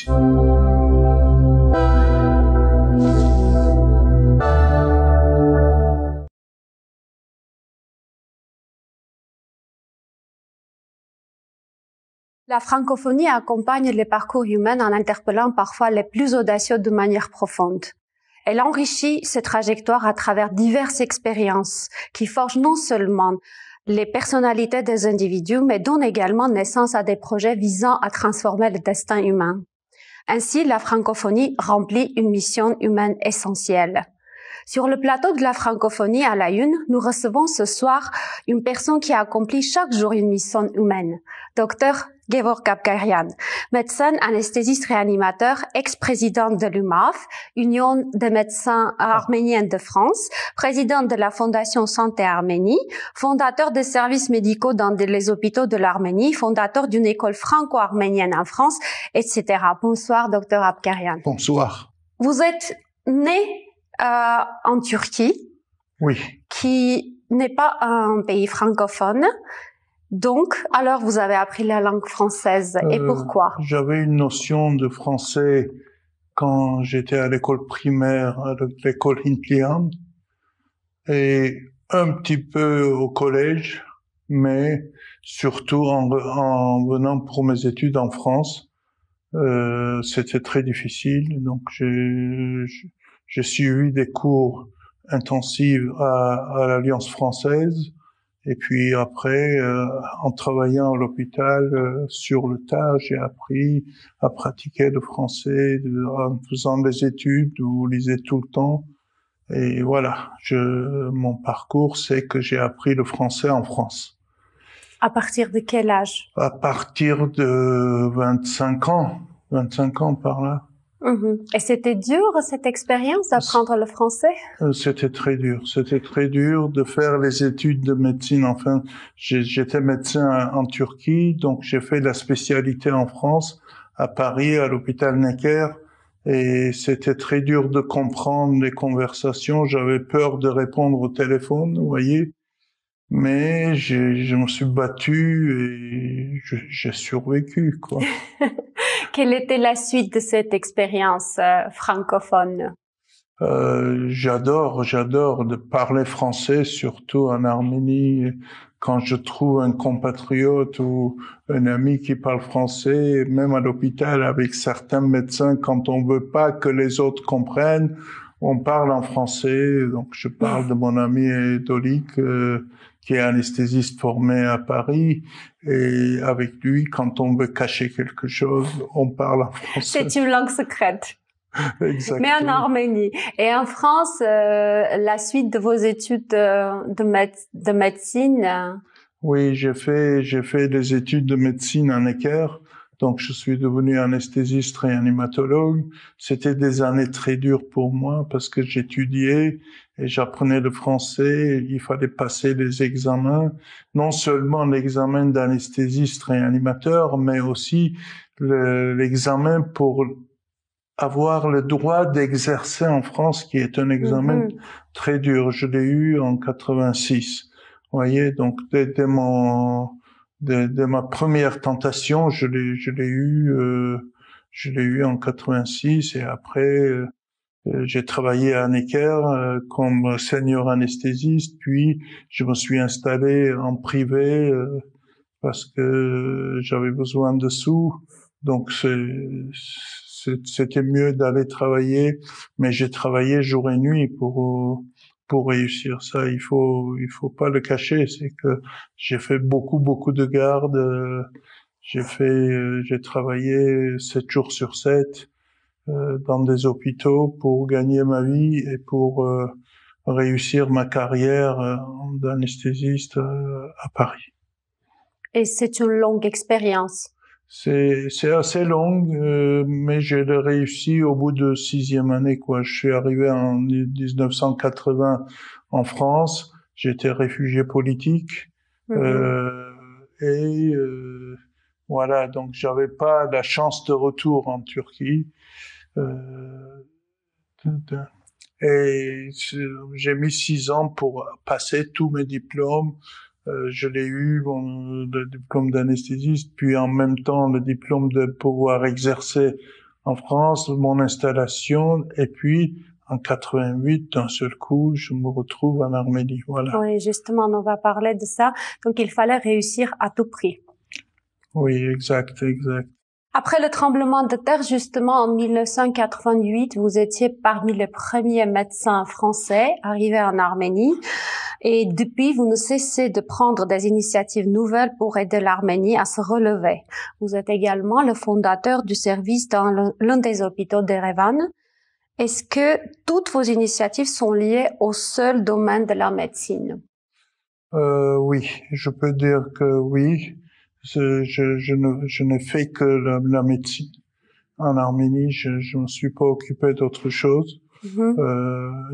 La francophonie accompagne les parcours humains en interpellant parfois les plus audacieux de manière profonde. Elle enrichit ces trajectoires à travers diverses expériences qui forgent non seulement les personnalités des individus, mais donnent également naissance à des projets visant à transformer le destin humain. Ainsi, la francophonie remplit une mission humaine essentielle. Sur le plateau de la francophonie à la Une, nous recevons ce soir une personne qui accomplit chaque jour une mission humaine, Dr Gevorg Apkarian, médecin anesthésiste réanimateur, ex-président de l'UMAF, Union des médecins arméniens de France, président de la Fondation Santé Arménie, fondateur des services médicaux dans les hôpitaux de l'Arménie, fondateur d'une école franco-arménienne en France, etc. Bonsoir, Dr Apkarian. Bonsoir. Vous êtes né en Turquie, oui, qui n'est pas un pays francophone. Donc, alors vous avez appris la langue française. Et pourquoi? J'avais une notion de français quand j'étais à l'école primaire, à l'école Hintlian, et un petit peu au collège, mais surtout en venant pour mes études en France. C'était très difficile, donc j'ai suivi des cours intensifs à l'Alliance française, et puis après, en travaillant à l'hôpital, sur le tas, j'ai appris à pratiquer le français en faisant des études où je lisais tout le temps. Et voilà, mon parcours, c'est que j'ai appris le français en France. À partir de quel âge? À partir de 25 ans par là. Et c'était dur, cette expérience d'apprendre le français? C'était très dur de faire les études de médecine. Enfin, j'étais médecin en Turquie, donc j'ai fait la spécialité en France, à Paris, à l'hôpital Necker, et c'était très dur de comprendre les conversations. J'avais peur de répondre au téléphone, vous voyez. Mais je me suis battu et j'ai survécu, quoi. Quelle était la suite de cette expérience francophone? J'adore de parler français, surtout en Arménie. Quand je trouve un compatriote ou un ami qui parle français, même à l'hôpital avec certains médecins, quand on veut pas que les autres comprennent, on parle en français. Donc je parle de mon ami Dolik, qui est anesthésiste formé à Paris, et avec lui, quand on veut cacher quelque chose, on parle en français. C'est une langue secrète. Exactement. Mais en Arménie. Et en France, la suite de vos études de médecine? Oui, j'ai fait des études de médecine à Necker. Donc, je suis devenu anesthésiste réanimatologue. C'était des années très dures pour moi parce que j'étudiais et j'apprenais le français. Il fallait passer les examens, non seulement l'examen d'anesthésiste réanimateur, mais aussi l'examen pour avoir le droit d'exercer en France, qui est un examen très dur. Je l'ai eu en 86. Vous voyez, donc dès ma première tentation, je l'ai eu en 86, et après j'ai travaillé à Necker comme senior anesthésiste, puis je me suis installé en privé parce que j'avais besoin de sous. Donc c'était mieux d'aller travailler, mais j'ai travaillé jour et nuit pour réussir ça. Il faut pas le cacher, c'est que j'ai fait beaucoup de gardes. J'ai travaillé 7 jours sur 7 dans des hôpitaux pour gagner ma vie et pour réussir ma carrière d'anesthésiste à Paris. Et c'est une longue expérience. C'est assez long, mais j'ai réussi au bout de 6e année, quoi. Je suis arrivé en 1980 en France. J'étais réfugié politique. Voilà, donc j'avais pas la chance de retour en Turquie. Et j'ai mis 6 ans pour passer tous mes diplômes. Je l'ai eu, le diplôme d'anesthésiste, puis en même temps le diplôme de pouvoir exercer en France, mon installation, et puis en 88, d'un seul coup, je me retrouve en Arménie. Voilà. Oui, justement, on va parler de ça. Donc, il fallait réussir à tout prix. Oui, exact, exact. Après le tremblement de terre, justement, en 1988, vous étiez parmi les premiers médecins français arrivés en Arménie. Et depuis, vous ne cessez de prendre des initiatives nouvelles pour aider l'Arménie à se relever. Vous êtes également le fondateur du service dans l'un des hôpitaux d'Erevan. Est-ce que toutes vos initiatives sont liées au seul domaine de la médecine? Oui, je peux dire que oui. Je ne fais que la médecine. En Arménie, je ne me suis pas occupé d'autre chose.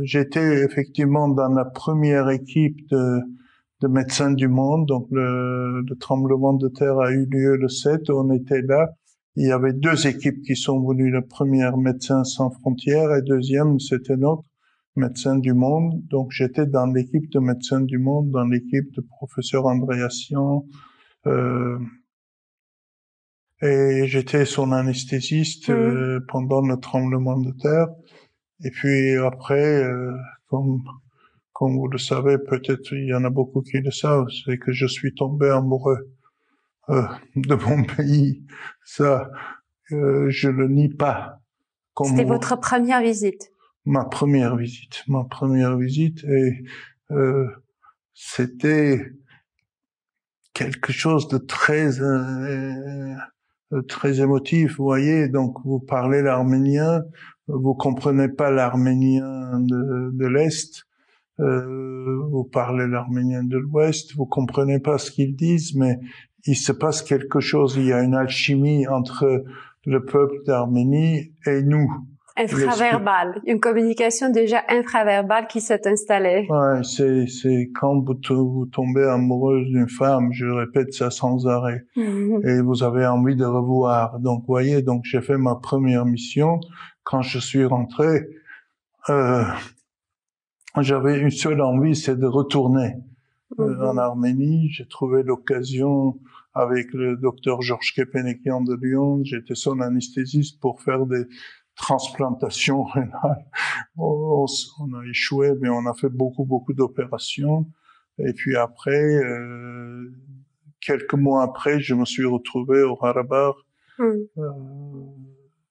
J'étais effectivement dans la première équipe de médecins du monde. Donc le tremblement de terre a eu lieu le 7. On était là. Il y avait deux équipes qui sont venues. La première, Médecins sans frontières, et deuxième, c'était notre Médecins du monde. Donc j'étais dans l'équipe de Médecins du monde, dans l'équipe de professeur Andréassian. Et j'étais son anesthésiste pendant le tremblement de terre. Et puis après, comme vous le savez, peut-être il y en a beaucoup qui le savent, c'est que je suis tombé amoureux de mon pays. Ça, je le nie pas. C'était votre première visite? Ma première visite, et c'était quelque chose de très émotif, vous voyez. Donc vous parlez l'arménien, vous comprenez pas l'arménien de l'Est, vous parlez l'arménien de l'Ouest, vous comprenez pas ce qu'ils disent, mais il se passe quelque chose, il y a une alchimie entre le peuple d'Arménie et nous. Infraverbal, une communication déjà infraverbale qui s'est installée. Ouais, c'est quand vous tombez amoureuse d'une femme, je répète ça sans arrêt, et vous avez envie de revoir. Donc, vous voyez, donc j'ai fait ma première mission. Quand je suis rentré, j'avais une seule envie, c'est de retourner en Arménie. J'ai trouvé l'occasion avec le docteur Georges Kepenekian de Lyon. J'étais son anesthésiste pour faire des transplantation rénale. On a échoué, mais on a fait beaucoup d'opérations. Et puis après, quelques mois après, je me suis retrouvé au Karabakh.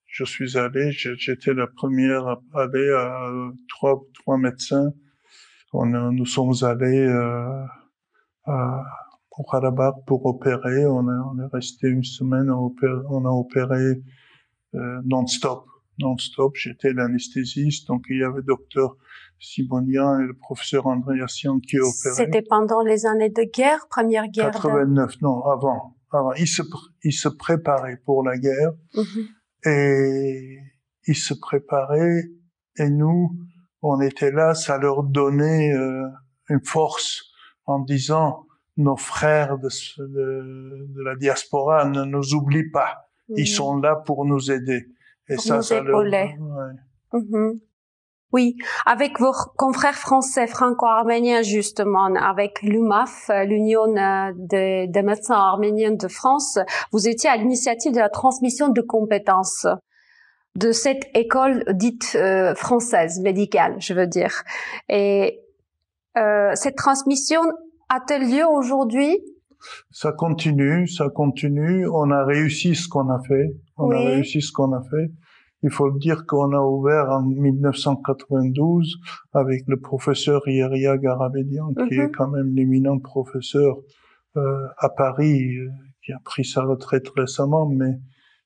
Je suis allé, j'étais la première à aller à trois médecins. Nous sommes allés au Karabakh pour opérer. On est resté une semaine, on a opéré non-stop. J'étais l'anesthésiste, donc il y avait docteur Simonian et le professeur Andréassian qui opéraient. C'était pendant les années de guerre, première guerre? 89, non, avant. Ils se préparaient pour la guerre, et ils se préparaient, et nous, on était là, ça leur donnait une force en disant, nos frères de la diaspora ne nous oublient pas, ils sont là pour nous aider. Et pour ça épauler. Oui, avec vos confrères français franco-arméniens justement, avec l'UMAF, l'Union des médecins arméniens de France, vous étiez à l'initiative de la transmission de compétences de cette école dite française, médicale, je veux dire. Et cette transmission a-t-elle lieu aujourd'hui? Ça continue. On a réussi ce qu'on a fait. Il faut dire qu'on a ouvert en 1992 avec le professeur Yeria Garabedian, qui est quand même l'éminent professeur à Paris, qui a pris sa retraite récemment, mais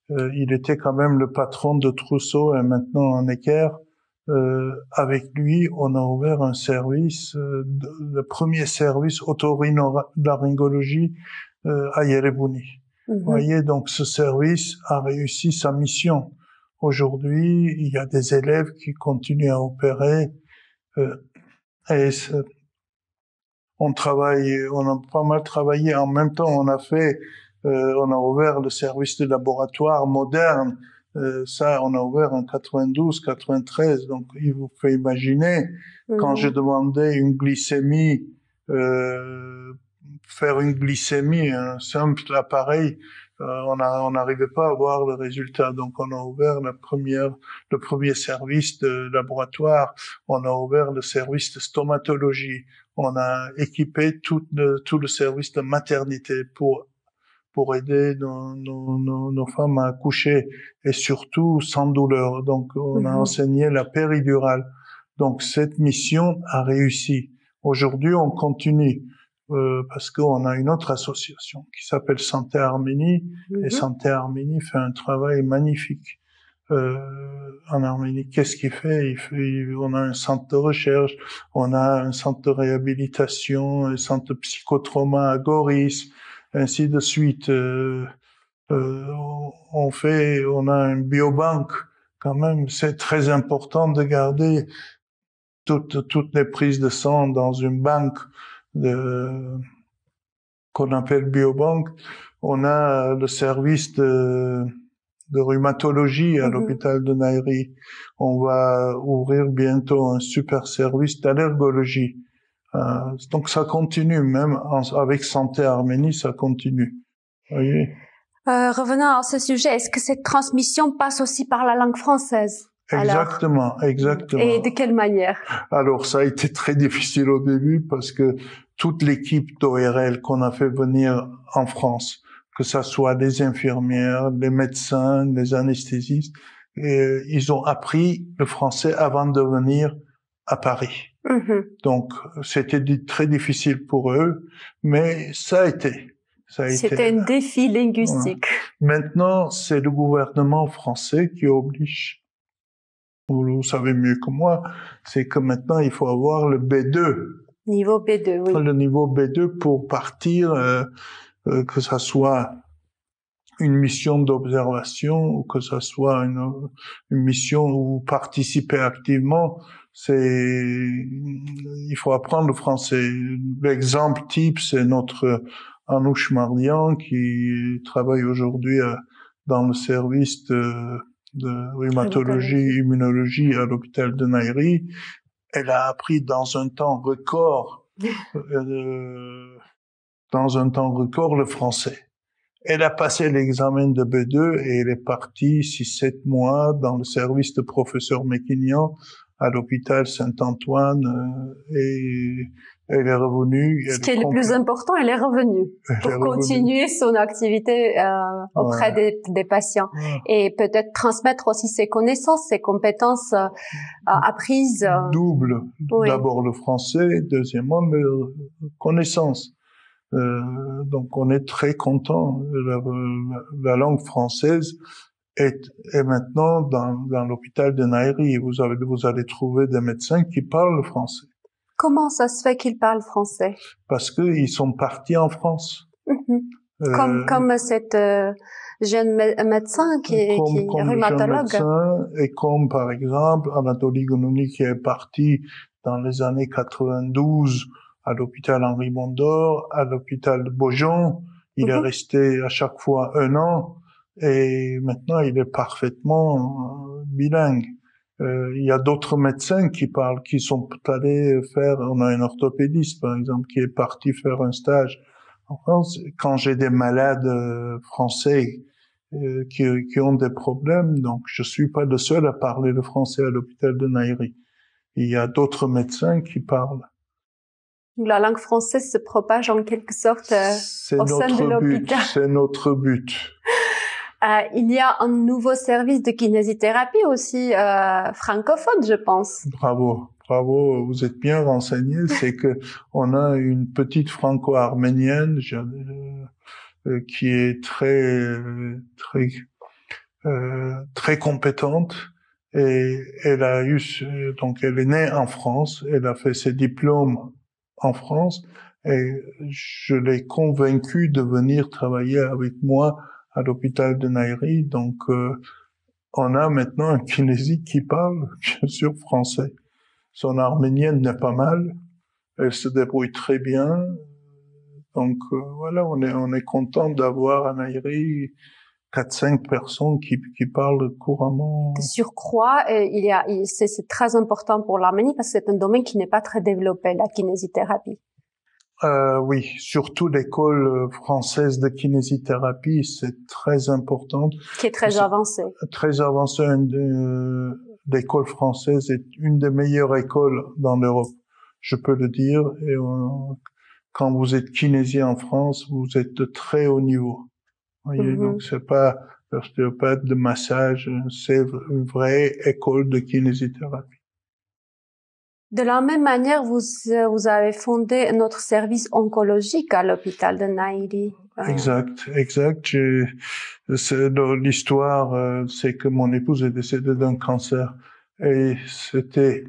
il était quand même le patron de Trousseau et maintenant en Necker. Avec lui, on a ouvert un service, le premier service otorhinolaryngologie à Yerevouni. Vous voyez, donc ce service a réussi sa mission. Aujourd'hui, il y a des élèves qui continuent à opérer, et on a pas mal travaillé. En même temps, on a ouvert le service de laboratoire moderne. Ça, on a ouvert en 92, 93. Donc, il vous fait imaginer, quand je demandais une glycémie, faire une glycémie, un simple appareil, On n'arrivait pas à voir le résultat. Donc, on a ouvert le premier service de laboratoire. On a ouvert le service de stomatologie. On a équipé tout le service de maternité pour aider nos femmes à accoucher et surtout sans douleur. Donc, on a enseigné la péridurale. Donc, cette mission a réussi. Aujourd'hui, on continue parce qu'on a une autre association qui s'appelle Santé Arménie et Santé Arménie fait un travail magnifique en Arménie. Qu'est-ce qu'il fait? On a un centre de recherche, on a un centre de réhabilitation, un centre de psychotrauma à Goris, ainsi de suite. On a une biobanque quand même. C'est très important de garder toutes les prises de sang dans une banque qu'on appelle biobanque. On a le service de rhumatologie à l'hôpital de Nairi. On va ouvrir bientôt un super service d'allergologie. Donc ça continue, même avec Santé Arménie, ça continue. Voyez. Revenons à ce sujet, est-ce que cette transmission passe aussi par la langue française? Exactement. Et de quelle manière? Alors, ça a été très difficile au début parce que toute l'équipe d'ORL qu'on a fait venir en France, que ça soit les infirmières, les médecins, les anesthésistes, ils ont appris le français avant de venir à Paris. Donc, c'était très difficile pour eux, mais ça a été. C'était un défi linguistique. Maintenant, c'est le gouvernement français qui oblige. Vous savez mieux que moi, c'est que maintenant, il faut avoir le B2. Niveau B2, oui. Le niveau B2 pour partir, que ça soit une mission d'observation ou que ça soit une mission où participer activement, il faut apprendre le français. L'exemple type, c'est notre Anouche Mardian qui travaille aujourd'hui dans le service de rhumatologie, immunologie à l'hôpital de Nairi. Elle a appris dans un temps record le français. Elle a passé l'examen de B2 et elle est partie 6-7 mois dans le service de professeur Méquignan à l'hôpital Saint-Antoine et elle est revenue. Ce qui est le plus important, elle est revenue pour continuer son activité auprès des patients et peut-être transmettre aussi ses connaissances, ses compétences apprises. Double. Oui. D'abord le français, deuxièmement les connaissances. Donc on est très content. La langue française est maintenant dans l'hôpital de Nairi. Vous allez trouver des médecins qui parlent le français. Comment ça se fait qu'ils parlent français? Parce qu'ils sont partis en France. Comme cette jeune médecin qui est rhumatologue. Médecin, et comme par exemple Anatoly Gounouny qui est parti dans les années 92 à l'hôpital Henri Mondor, à l'hôpital de Beaujon. Il est resté à chaque fois 1 an et maintenant il est parfaitement bilingue. Il y a d'autres médecins qui sont allés faire, on a un orthopédiste par exemple qui est parti faire un stage en France. Quand j'ai des malades français qui ont des problèmes, donc je suis pas le seul à parler le français à l'hôpital de Nairi. Il y a d'autres médecins qui parlent. La langue française se propage en quelque sorte au sein de l'hôpital. C'est notre but. Il y a un nouveau service de kinésithérapie aussi francophone, je pense. Bravo, vous êtes bien renseigné. C'est que on a une petite franco-arménienne qui est très compétente et elle est née en France. Elle a fait ses diplômes en France et je l'ai convaincue de venir travailler avec moi à l'hôpital de Nairi. Donc, on a maintenant un kinésiste qui parle, bien sûr, français. Son arménienne n'est pas mal. Elle se débrouille très bien. Donc, voilà, on est content d'avoir à Nairi 4-5 personnes qui parlent couramment. De surcroît, c'est très important pour l'Arménie parce que c'est un domaine qui n'est pas très développé, la kinésithérapie. Oui, surtout l'école française de kinésithérapie, c'est très important. Qui est très avancée. Très avancée. L'école française est une des meilleures écoles dans l'Europe, je peux le dire. Et quand vous êtes kinésien en France, vous êtes de très haut niveau. Voyez, donc c'est pas l'ostéopathe de massage, c'est une vraie école de kinésithérapie. De la même manière, vous avez fondé notre service oncologique à l'hôpital de Nairi. Exact. L'histoire, c'est que mon épouse est décédée d'un cancer et c'était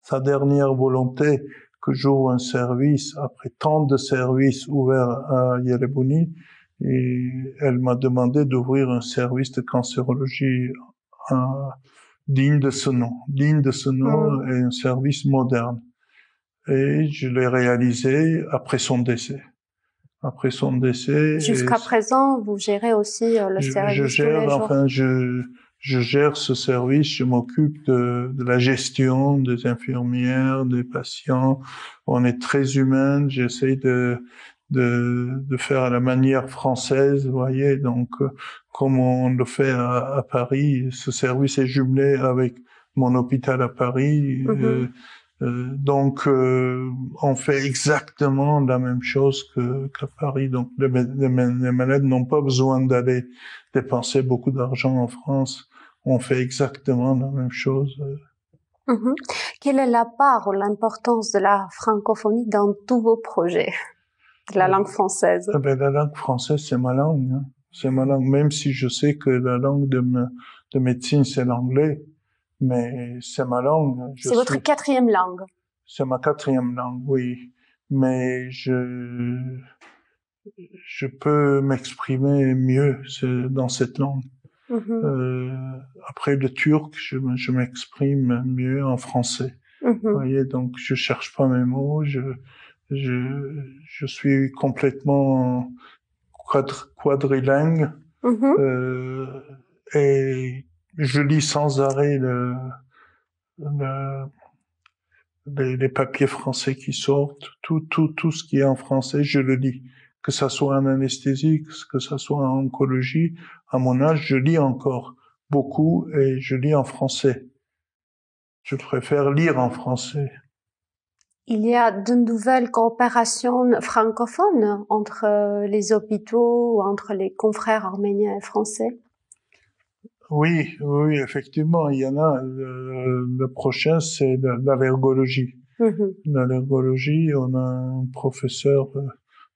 sa dernière volonté que j'ouvre un service après tant de services ouverts à Yerebuni, et elle m'a demandé d'ouvrir un service de cancérologie digne de ce nom et un service moderne. Et je l'ai réalisé après son décès. Jusqu'à présent, vous gérez aussi le service tous les jours. Je gère ce service, je m'occupe de la gestion des infirmières, des patients. On est très humain, j'essaie de faire à la manière française, vous voyez. Donc, comme on le fait à Paris, ce service est jumelé avec mon hôpital à Paris. Donc, on fait exactement la même chose qu'à Paris. Donc, les malades n'ont pas besoin d'aller dépenser beaucoup d'argent en France. On fait exactement la même chose. Quelle est la part ou l'importance de la francophonie dans tous vos projets de la langue française? La langue française, c'est ma langue. Hein. C'est ma langue, même si je sais que la langue de médecine, c'est l'anglais. Mais c'est ma langue. C'est votre quatrième langue. C'est ma quatrième langue, oui. Mais je peux m'exprimer mieux dans cette langue. Après le turc, je m'exprime mieux en français. Vous voyez, donc je cherche pas mes mots. Je suis complètement quadrilingue. Et je lis sans arrêt les papiers français qui sortent, tout ce qui est en français, je le lis. Que ça soit en anesthésie, que ça soit en oncologie, à mon âge, je lis encore beaucoup et je lis en français. Je préfère lire en français. Il y a de nouvelles coopérations francophones entre les hôpitaux ou entre les confrères arméniens et français? Oui, effectivement, il y en a. Le prochain, c'est l'allergologie. L'allergologie, on a un professeur,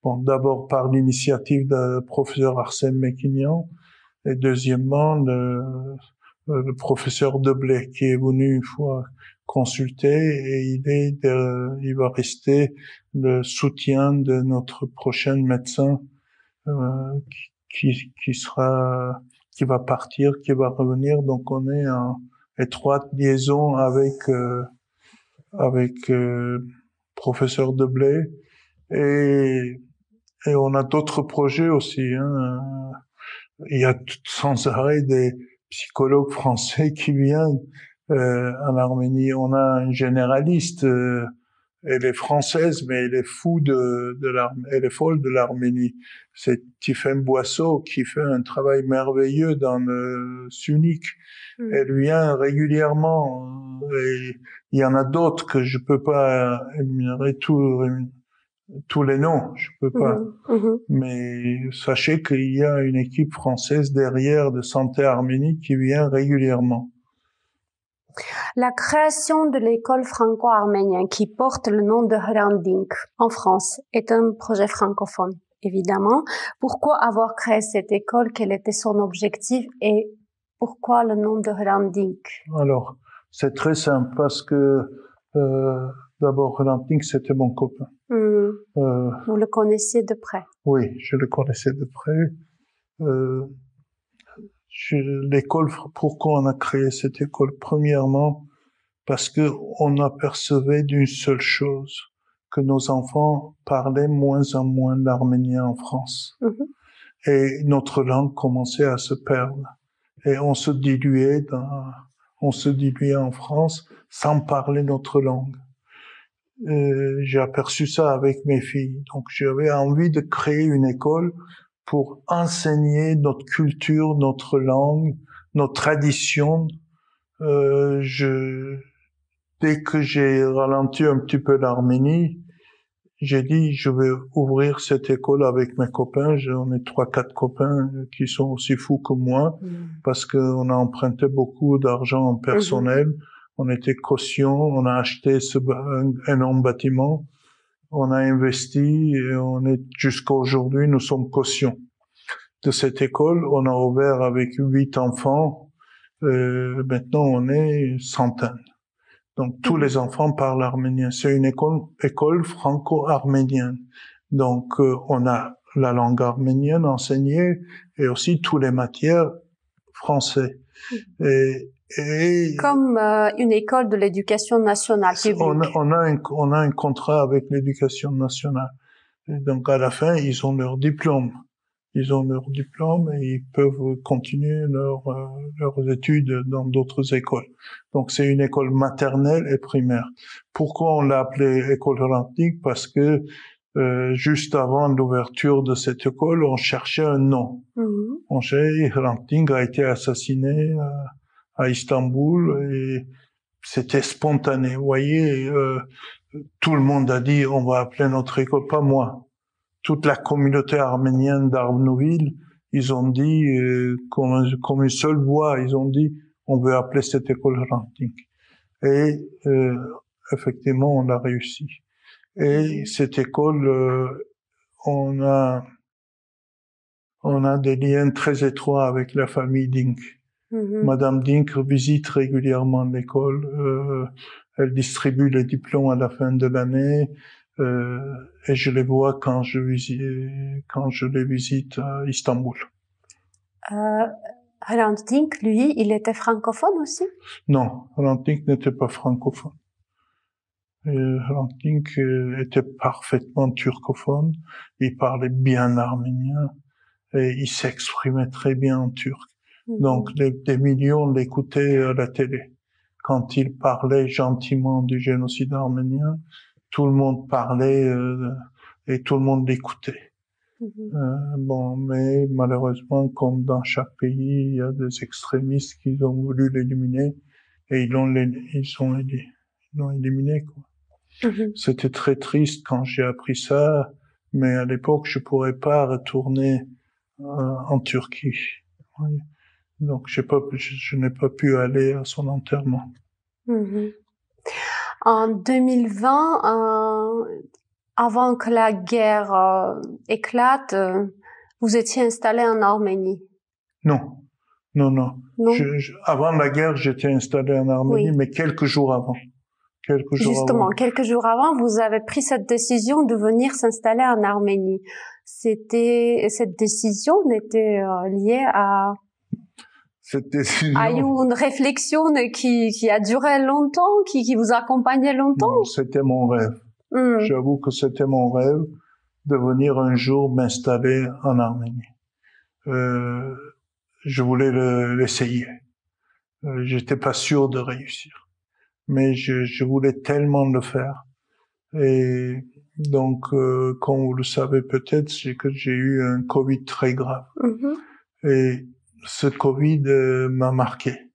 d'abord par l'initiative du professeur Arsène Mekinian, et deuxièmement, le professeur Deblay, qui est venu une fois consulter, et il va rester le soutien de notre prochain médecin, qui va partir, qui va revenir. Donc on est en étroite liaison avec professeur Deblay, et on a d'autres projets aussi. Hein. Il y a sans arrêt des psychologues français qui viennent en Arménie. On a un généraliste. Elle est française, mais elle est elle est folle de l'Arménie. C'est Tiffaine Boisseau qui fait un travail merveilleux dans le Sunnique. Elle vient régulièrement, et il y en a d'autres que je peux pas énumérer tous les noms, je peux pas. Mais sachez qu'il y a une équipe française derrière de Santé Arménie qui vient régulièrement. La création de l'école franco-arménienne qui porte le nom de Hrandink en France est un projet francophone, évidemment. Pourquoi avoir créé cette école? Quel était son objectif et pourquoi le nom de Hrandink? Alors, c'est très simple parce que d'abord, Hrandink, c'était mon copain. Vous le connaissiez de près? Oui, je le connaissais de près. L'école, pourquoi on a créé cette école? Premièrement, parce que on apercevait d'une seule chose, que nos enfants parlaient moins en moins l'arménien en France. Et notre langue commençait à se perdre. Et on se diluait en France sans parler notre langue. j'ai aperçu ça avec mes filles. Donc j'avais envie de créer une école pour enseigner notre culture, notre langue, notre tradition. Dès que j'ai ralenti un petit peu l'Arménie, j'ai dit je vais ouvrir cette école avec mes copains. J'en ai 3-4 copains qui sont aussi fous que moi parce qu'on a emprunté beaucoup d'argent en personnel. On était caution, on a acheté un énorme bâtiment, on a investi et on est jusqu'à aujourd'hui, nous sommes caution de cette école. On a ouvert avec 8 enfants. Maintenant, on est centaines. Donc, tous les enfants parlent arménien. C'est une école franco-arménienne. Donc, on a la langue arménienne enseignée et aussi toutes les matières français. Comme une école de l'éducation nationale publique. On a un contrat avec l'éducation nationale. Et donc, à la fin, ils ont leur diplôme. Ils ont leur diplôme et ils peuvent continuer leurs études dans d'autres écoles. Donc, c'est une école maternelle et primaire. Pourquoi on l'a appelée école Hrant Dink? Parce que juste avant l'ouverture de cette école, on cherchait un nom. Hrant Dink a été assassiné à Istanbul et c'était spontané. Vous voyez, tout le monde a dit on va appeler notre école, pas moi. Toute la communauté arménienne d'Arnouville, ils ont dit, comme une seule voix, ils ont dit, on veut appeler cette école Hrant Dink. Et effectivement, on a réussi. Et cette école, on a des liens très étroits avec la famille Dink. Madame Dink visite régulièrement l'école. Elle distribue les diplômes à la fin de l'année. Et je les vois quand je les visite à Istanbul. Hrant Dink, lui, il était francophone aussi? Non, Hrant Dink n'était pas francophone. Hrant Dink était parfaitement turcophone. Il parlait bien arménien et il s'exprimait très bien en turc. Donc des millions l'écoutaient à la télé. Quand il parlait gentiment du génocide arménien, tout le monde parlait et tout le monde l'écoutait. Mais malheureusement, comme dans chaque pays, il y a des extrémistes qui ont voulu l'éliminer et ils l'ont éliminé, quoi. C'était très triste quand j'ai appris ça, mais à l'époque, je pourrais pas retourner en Turquie. Oui. Donc, je n'ai pas pu aller à son enterrement. En 2020, avant que la guerre éclate, vous étiez installé en Arménie. Non. Avant la guerre, j'étais installé en Arménie, mais quelques jours avant. Quelques jours avant, vous avez pris cette décision de venir s'installer en Arménie. Cette décision n'était liée à une réflexion qui a duré longtemps, qui vous accompagnait longtemps? Non, c'était mon rêve. J'avoue que c'était mon rêve de venir un jour m'installer en Arménie. Je voulais l'essayer. J'étais pas sûr de réussir. Mais je voulais tellement le faire. Et donc, comme vous le savez peut-être, c'est que j'ai eu un Covid très grave. Et ce Covid m'a marqué.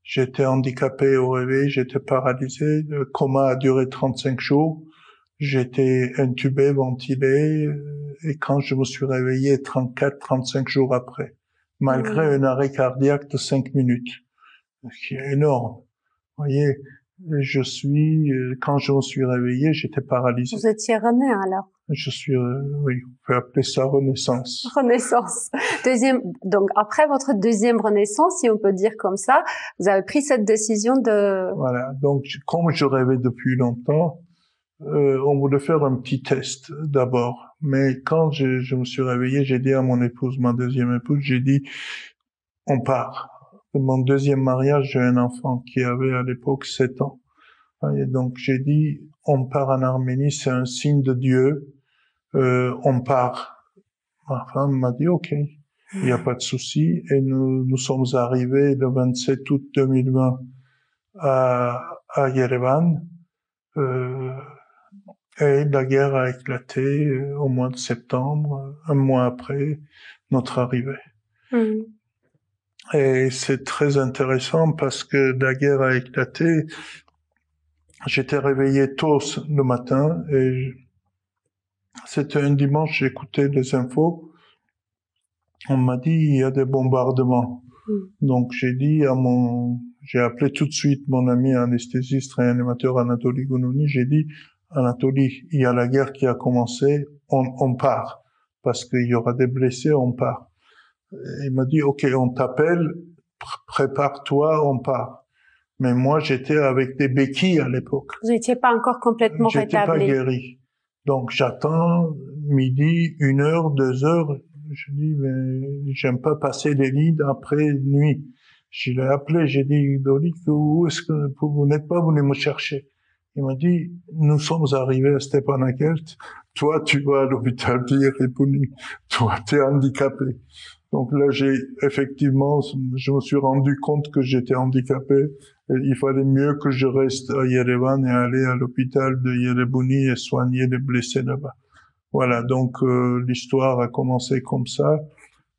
J'étais handicapé au réveil, j'étais paralysé. Le coma a duré 35 jours. J'étais intubé, ventilé. Et quand je me suis réveillé 34-35 jours après, malgré un arrêt cardiaque de 5 minutes, ce qui est énorme. Vous voyez, quand je me suis réveillé, j'étais paralysé. Vous étiez rené alors? Oui, on peut appeler ça renaissance. Renaissance. Donc après votre deuxième renaissance, si on peut dire comme ça, vous avez pris cette décision de... Voilà. Donc, comme je rêvais depuis longtemps, on voulait faire un petit test d'abord. Mais quand je me suis réveillé, j'ai dit à mon épouse, ma deuxième épouse, j'ai dit, on part. De mon deuxième mariage, j'ai un enfant qui avait à l'époque 7 ans. Et donc j'ai dit, on part en Arménie, c'est un signe de Dieu, on part. Ma femme m'a dit, ok, il n'y a pas de souci. Et nous sommes arrivés le 27 août 2020 à Yerevan. Et la guerre a éclaté au mois de septembre, un mois après notre arrivée. Mhm. Et c'est très intéressant parce que la guerre a éclaté. J'étais réveillé tôt le matin et c'était un dimanche, j'écoutais les infos. On m'a dit, il y a des bombardements. Donc, j'ai appelé tout de suite mon ami anesthésiste réanimateur Anatoly Gounouni. J'ai dit, Anatoly, il y a la guerre qui a commencé, on part. Parce qu'il y aura des blessés, on part. Et il m'a dit, OK, on t'appelle, prépare-toi, on part. Mais moi, j'étais avec des béquilles à l'époque. Vous n'étiez pas encore complètement rétabli. J'étais pas guéri. Donc, j'attends midi, 1h, 2h. Je dis, mais j'aime pas passer les lits après nuit. Je l'ai appelé, j'ai dit, Dolic, où est-ce que vous n'êtes pas venu me chercher? Il m'a dit, nous sommes arrivés à Stepanakert. Toi, tu vas à l'hôpital d'Yerepouni. Toi, t'es handicapé. Donc là, effectivement, je me suis rendu compte que j'étais handicapé. Et il fallait mieux que je reste à Yerevan et aller à l'hôpital de Yerepouni et soigner les blessés là-bas. Voilà, donc l'histoire a commencé comme ça.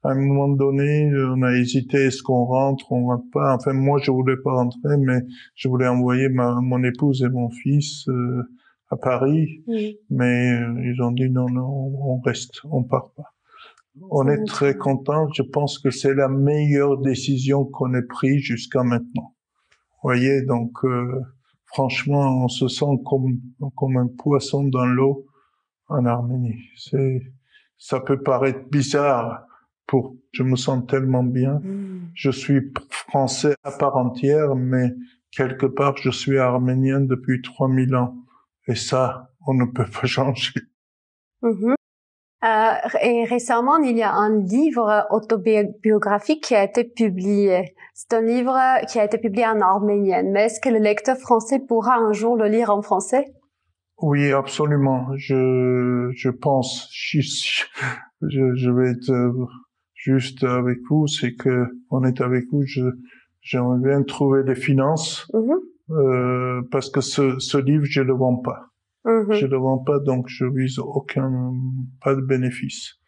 À un moment donné, on a hésité, est-ce qu'on rentre pas. Enfin, moi, je voulais pas rentrer, mais je voulais envoyer mon épouse et mon fils à Paris. Oui. Mais ils ont dit non, on reste, on part pas. On est très contents. Je pense que c'est la meilleure décision qu'on ait prise jusqu'à maintenant. Vous voyez, donc franchement, on se sent comme un poisson dans l'eau en Arménie. Ça peut paraître bizarre. Je me sens tellement bien. Je suis français à part entière, mais quelque part, je suis arménien depuis 3000 ans. Et ça, on ne peut pas changer. Et récemment, il y a un livre autobiographique qui a été publié. C'est un livre qui a été publié en arménien. Mais est-ce que le lecteur français pourra un jour le lire en français? Oui, absolument. Je pense. Je vais être juste avec vous. C'est que on est avec vous. J'aimerais bien trouver des finances parce que ce livre, je le vends pas. Je le vends pas, donc je vise pas de bénéfice.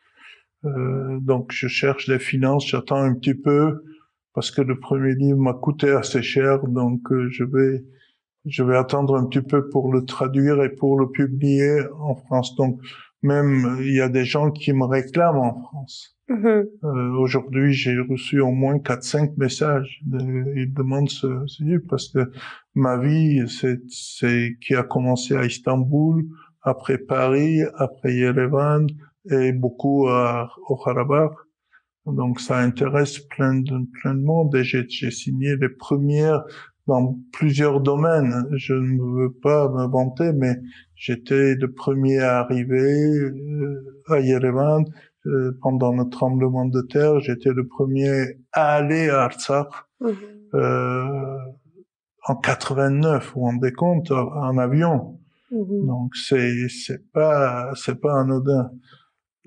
Donc je cherche des finances, j'attends un petit peu parce que le premier livre m'a coûté assez cher, donc je vais attendre un petit peu pour le traduire et pour le publier en France. Donc même il y a des gens qui me réclament en France. Aujourd'hui, j'ai reçu au moins 4-5 messages. Ils demandent ce livre parce que ma vie, c'est qui a commencé à Istanbul, après Paris, après Yerevan et beaucoup au Karabakh. Donc ça intéresse plein de monde et j'ai signé les premières dans plusieurs domaines. Je ne veux pas me vanter, mais j'étais le premier à arriver à Yerevan. Pendant le tremblement de terre, j'étais le premier à aller à Artsakh en 89, vous vous rendez compte, en avion. Donc c'est pas anodin.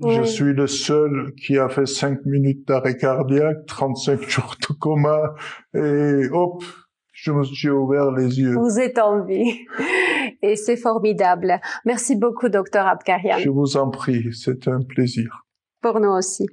Je suis le seul qui a fait 5 minutes d'arrêt cardiaque, 35 jours de coma, et hop, je me suis ouvert les yeux. Vous êtes en vie. Et c'est formidable. Merci beaucoup, Dr Abkarian. Je vous en prie, c'est un plaisir. Pour nous aussi.